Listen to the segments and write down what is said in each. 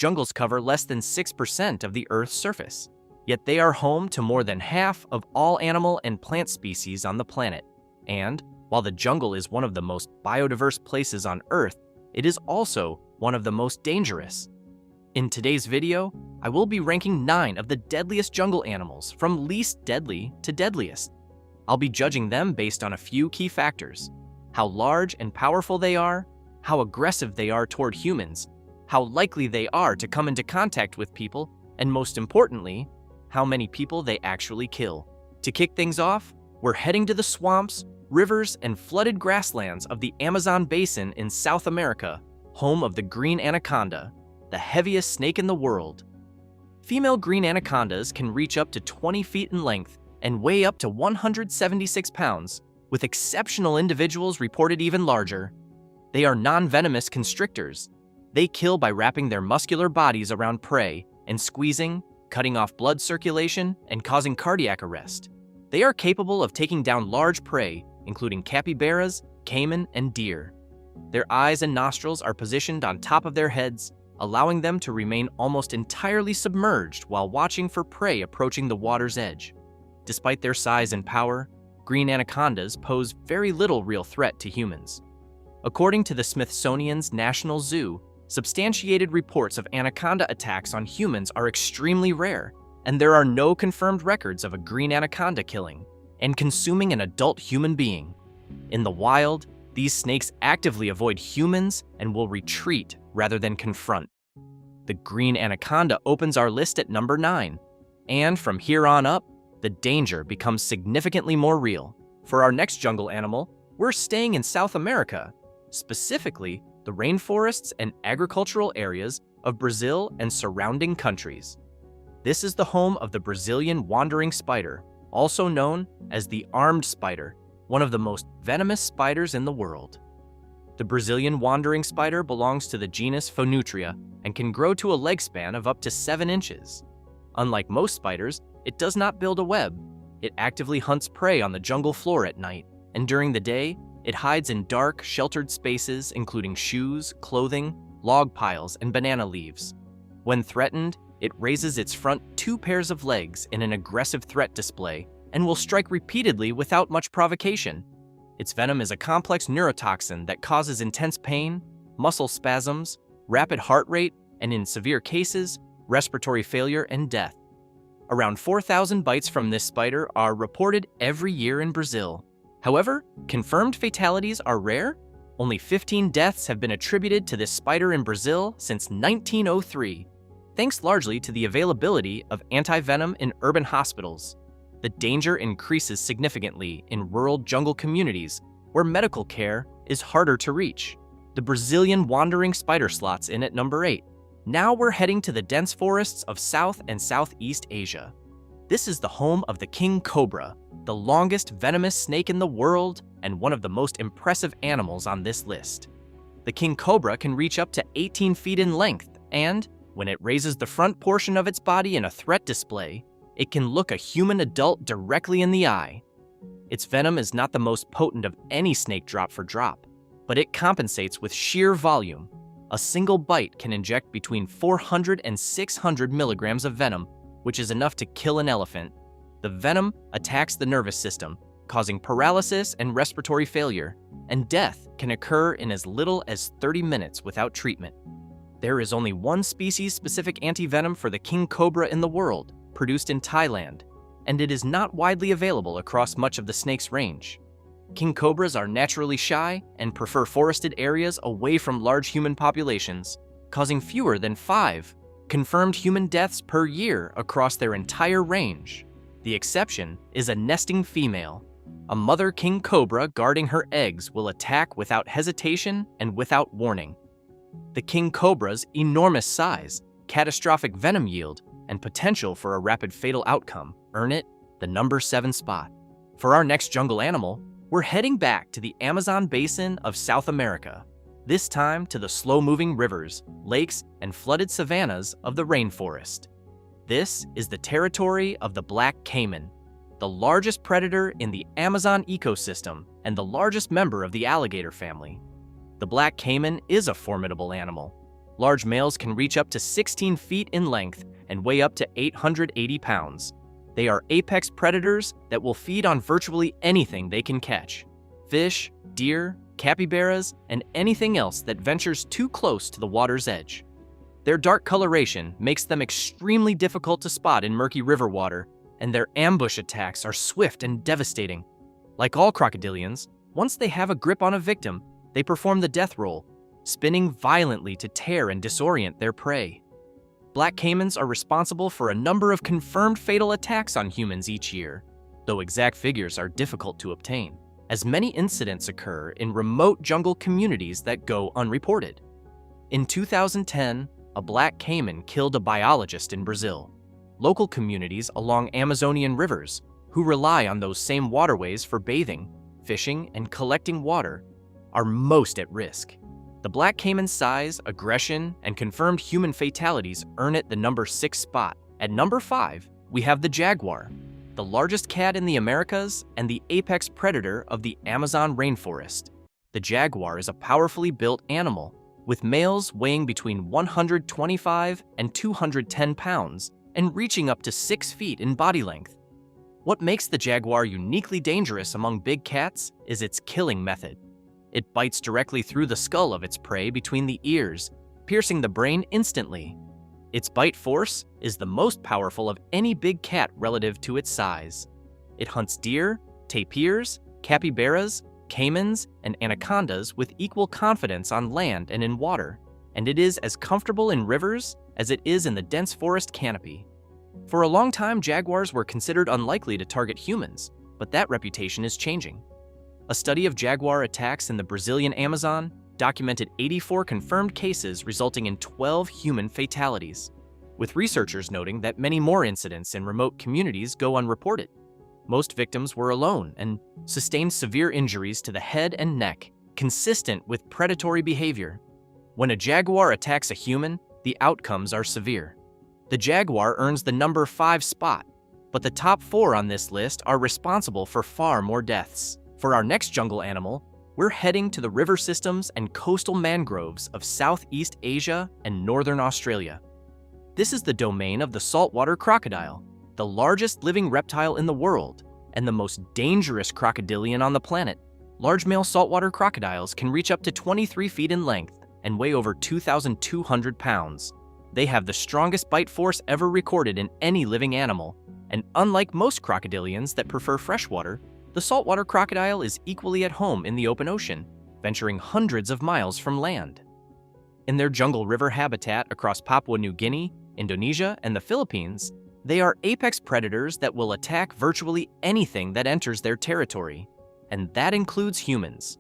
jungles cover less than 6% of the Earth's surface, yet they are home to more than half of all animal and plant species on the planet. And while the jungle is one of the most biodiverse places on Earth, it is also one of the most dangerous. In today's video, I will be ranking 9 of the deadliest jungle animals from least deadly to deadliest. I'll be judging them based on a few key factors: how large and powerful they are, how aggressive they are toward humans, how likely they are to come into contact with people, and most importantly, how many people they actually kill. To kick things off, we're heading to the swamps, rivers, and flooded grasslands of the Amazon basin in South America, home of the green anaconda, the heaviest snake in the world. Female green anacondas can reach up to 20 feet in length and weigh up to 176 pounds, with exceptional individuals reported even larger. They are non-venomous constrictors. They kill by wrapping their muscular bodies around prey and squeezing, cutting off blood circulation, and causing cardiac arrest. They are capable of taking down large prey, including capybaras, cayman, and deer. Their eyes and nostrils are positioned on top of their heads, allowing them to remain almost entirely submerged while watching for prey approaching the water's edge. Despite their size and power, green anacondas pose very little real threat to humans. According to the Smithsonian's National Zoo, substantiated reports of anaconda attacks on humans are extremely rare, and there are no confirmed records of a green anaconda killing and consuming an adult human being. In the wild, these snakes actively avoid humans and will retreat rather than confront. The green anaconda opens our list at number 9, and from here on up, the danger becomes significantly more real. For our next jungle animal, we're staying in South America, specifically the rainforests and agricultural areas of Brazil and surrounding countries. This is the home of the Brazilian wandering spider, also known as the armed spider, one of the most venomous spiders in the world. The Brazilian wandering spider belongs to the genus Phoeneutria and can grow to a leg span of up to 7 inches. Unlike most spiders, it does not build a web. It actively hunts prey on the jungle floor at night, and during the day, it hides in dark, sheltered spaces including shoes, clothing, log piles, and banana leaves. When threatened, it raises its front 2 pairs of legs in an aggressive threat display and will strike repeatedly without much provocation. Its venom is a complex neurotoxin that causes intense pain, muscle spasms, rapid heart rate, and in severe cases, respiratory failure and death. Around 4,000 bites from this spider are reported every year in Brazil. However, confirmed fatalities are rare. Only 15 deaths have been attributed to this spider in Brazil since 1903, thanks largely to the availability of anti-venom in urban hospitals. The danger increases significantly in rural jungle communities where medical care is harder to reach. The Brazilian wandering spider slots in at number 8. Now we're heading to the dense forests of South and Southeast Asia. This is the home of the king cobra, the longest venomous snake in the world and one of the most impressive animals on this list. The king cobra can reach up to 18 feet in length, and when it raises the front portion of its body in a threat display, it can look a human adult directly in the eye. Its venom is not the most potent of any snake drop for drop, but it compensates with sheer volume. A single bite can inject between 400 and 600 milligrams of venom, which is enough to kill an elephant. The venom attacks the nervous system, causing paralysis and respiratory failure, and death can occur in as little as 30 minutes without treatment. There is only one species-specific antivenom for the king cobra in the world, produced in Thailand, and it is not widely available across much of the snake's range. King cobras are naturally shy and prefer forested areas away from large human populations, causing fewer than 5 confirmed human deaths per year across their entire range. The exception is a nesting female. A mother king cobra guarding her eggs will attack without hesitation and without warning. The king cobra's enormous size, catastrophic venom yield, and potential for a rapid fatal outcome earn it the number 7 spot. For our next jungle animal, we're heading back to the Amazon basin of South America, this time to the slow-moving rivers, lakes, and flooded savannas of the rainforest. This is the territory of the black cayman, the largest predator in the Amazon ecosystem and the largest member of the alligator family. The black cayman is a formidable animal. Large males can reach up to 16 feet in length and weigh up to 880 pounds. They are apex predators that will feed on virtually anything they can catch: fish, deer, capybaras, and anything else that ventures too close to the water's edge. Their dark coloration makes them extremely difficult to spot in murky river water, and their ambush attacks are swift and devastating. Like all crocodilians, once they have a grip on a victim, they perform the death roll, spinning violently to tear and disorient their prey. Black caimans are responsible for a number of confirmed fatal attacks on humans each year, though exact figures are difficult to obtain, as many incidents occur in remote jungle communities that go unreported. In 2010, a black caiman killed a biologist in Brazil. Local communities along Amazonian rivers, who rely on those same waterways for bathing, fishing, and collecting water, are most at risk. The black caiman's size, aggression, and confirmed human fatalities earn it the number 6 spot. At number 5, we have the jaguar, the largest cat in the Americas and the apex predator of the Amazon rainforest. The jaguar is a powerfully built animal, with males weighing between 125 and 210 pounds and reaching up to 6 feet in body length. What makes the jaguar uniquely dangerous among big cats is its killing method. It bites directly through the skull of its prey between the ears, piercing the brain instantly. Its bite force is the most powerful of any big cat relative to its size. It hunts deer, tapirs, capybaras, caimans, and anacondas with equal confidence on land and in water, and it is as comfortable in rivers as it is in the dense forest canopy. For a long time, jaguars were considered unlikely to target humans, but that reputation is changing. A study of jaguar attacks in the Brazilian Amazon documented 84 confirmed cases resulting in 12 human fatalities, with researchers noting that many more incidents in remote communities go unreported. Most victims were alone and sustained severe injuries to the head and neck, consistent with predatory behavior. When a jaguar attacks a human, the outcomes are severe. The jaguar earns the number 5 spot, but the top 4 on this list are responsible for far more deaths. For our next jungle animal, we're heading to the river systems and coastal mangroves of Southeast Asia and Northern Australia. This is the domain of the saltwater crocodile, the largest living reptile in the world, and the most dangerous crocodilian on the planet. Large male saltwater crocodiles can reach up to 23 feet in length and weigh over 2,200 pounds. They have the strongest bite force ever recorded in any living animal, and unlike most crocodilians that prefer freshwater, the saltwater crocodile is equally at home in the open ocean, venturing hundreds of miles from land. In their jungle river habitat across Papua New Guinea, Indonesia, and the Philippines, they are apex predators that will attack virtually anything that enters their territory, and that includes humans.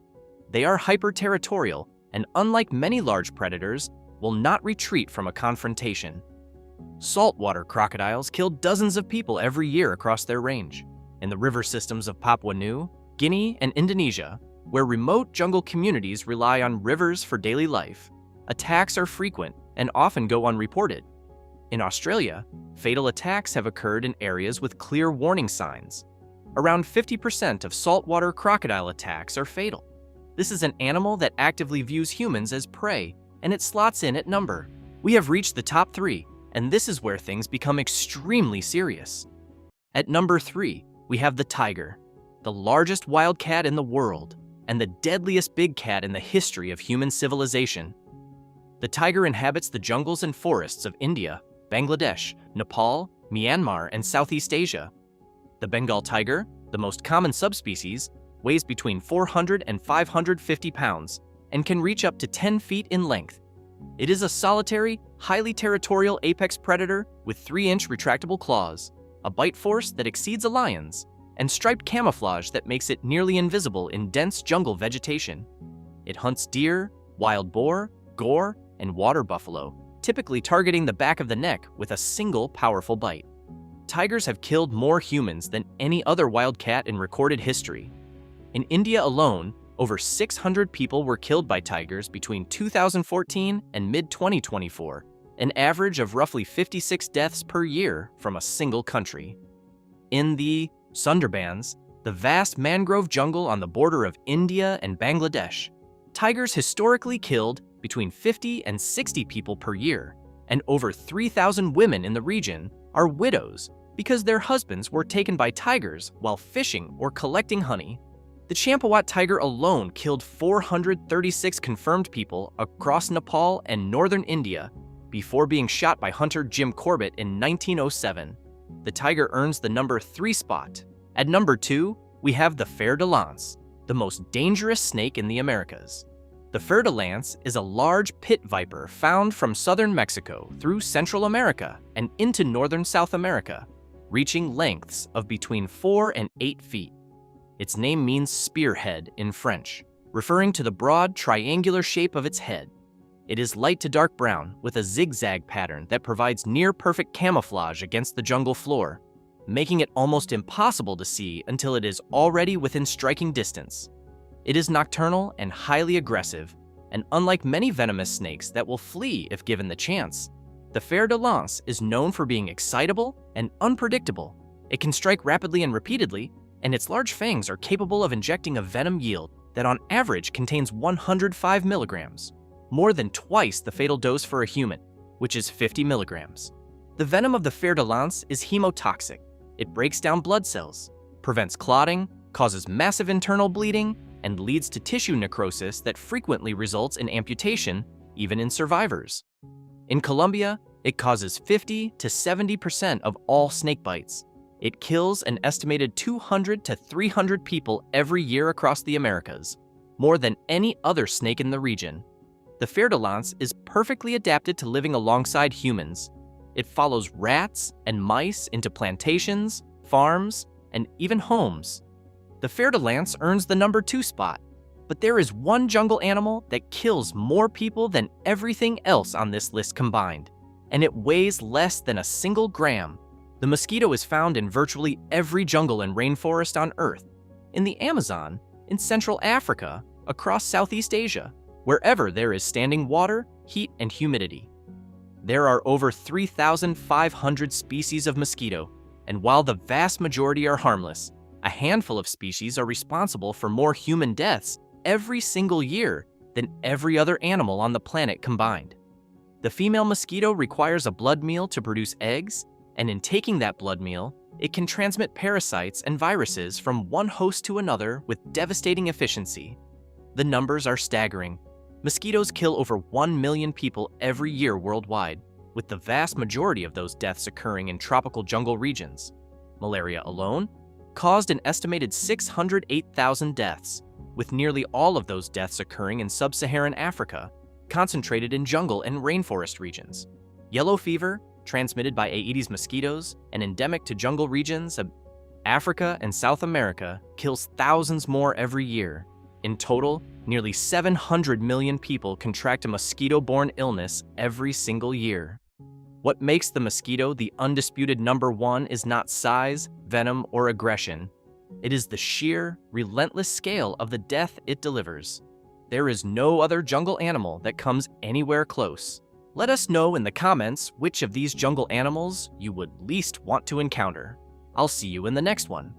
They are hyper-territorial, and unlike many large predators, will not retreat from a confrontation. Saltwater crocodiles kill dozens of people every year across their range. In the river systems of Papua New Guinea and Indonesia, where remote jungle communities rely on rivers for daily life, attacks are frequent and often go unreported. In Australia, fatal attacks have occurred in areas with clear warning signs. Around 50% of saltwater crocodile attacks are fatal. This is an animal that actively views humans as prey, and it slots in at number. We have reached the top 3, and this is where things become extremely serious. At number 3, we have the tiger, the largest wild cat in the world, and the deadliest big cat in the history of human civilization. The tiger inhabits the jungles and forests of India, Bangladesh, Nepal, Myanmar, and Southeast Asia. The Bengal tiger, the most common subspecies, weighs between 400 and 550 pounds and can reach up to 10 feet in length. It is a solitary, highly territorial apex predator with 3-inch retractable claws, a bite force that exceeds a lion's, and striped camouflage that makes it nearly invisible in dense jungle vegetation. It hunts deer, wild boar, gore, and water buffalo, typically targeting the back of the neck with a single powerful bite. Tigers have killed more humans than any other wild cat in recorded history. In India alone, over 600 people were killed by tigers between 2014 and mid-2024, an average of roughly 56 deaths per year from a single country. In the Sundarbans, the vast mangrove jungle on the border of India and Bangladesh, tigers historically killed between 50 and 60 people per year, and over 3,000 women in the region are widows because their husbands were taken by tigers while fishing or collecting honey. The Champawat tiger alone killed 436 confirmed people across Nepal and northern India before being shot by hunter Jim Corbett in 1907. The tiger earns the number 3 spot. At number 2, we have the Fer-de-lance, the most dangerous snake in the Americas. The Fer-de-lance is a large pit viper found from southern Mexico through Central America and into northern South America, reaching lengths of between 4 and 8 feet. Its name means spearhead in French, referring to the broad, triangular shape of its head. It is light to dark brown with a zigzag pattern that provides near-perfect camouflage against the jungle floor, making it almost impossible to see until it is already within striking distance. It is nocturnal and highly aggressive, and unlike many venomous snakes that will flee if given the chance, the Fer-de-lance is known for being excitable and unpredictable. It can strike rapidly and repeatedly, and its large fangs are capable of injecting a venom yield that on average contains 105 milligrams, more than twice the fatal dose for a human, which is 50 milligrams. The venom of the Fer-de-lance is hemotoxic. It breaks down blood cells, prevents clotting, causes massive internal bleeding, and leads to tissue necrosis that frequently results in amputation, even in survivors. In Colombia, it causes 50 to 70% of all snake bites. It kills an estimated 200 to 300 people every year across the Americas, more than any other snake in the region. The Fer-de-lance is perfectly adapted to living alongside humans. It follows rats and mice into plantations, farms, and even homes. The Fer-de-lance earns the number 2 spot, but there is one jungle animal that kills more people than everything else on this list combined, and it weighs less than a single gram. The mosquito is found in virtually every jungle and rainforest on Earth, in the Amazon, in Central Africa, across Southeast Asia, wherever there is standing water, heat, and humidity. There are over 3,500 species of mosquito, and while the vast majority are harmless, a handful of species are responsible for more human deaths every single year than every other animal on the planet combined. The female mosquito requires a blood meal to produce eggs, and in taking that blood meal, it can transmit parasites and viruses from one host to another with devastating efficiency. The numbers are staggering. Mosquitoes kill over 1 million people every year worldwide, with the vast majority of those deaths occurring in tropical jungle regions. Malaria alone caused an estimated 608,000 deaths, with nearly all of those deaths occurring in sub-Saharan Africa, concentrated in jungle and rainforest regions. Yellow fever, transmitted by Aedes mosquitoes and endemic to jungle regions of Africa and South America, kills thousands more every year. In total, nearly 700 million people contract a mosquito-borne illness every single year. What makes the mosquito the undisputed number 1 is not size, venom, or aggression. It is the sheer, relentless scale of the death it delivers. There is no other jungle animal that comes anywhere close. Let us know in the comments which of these jungle animals you would least want to encounter. I'll see you in the next one.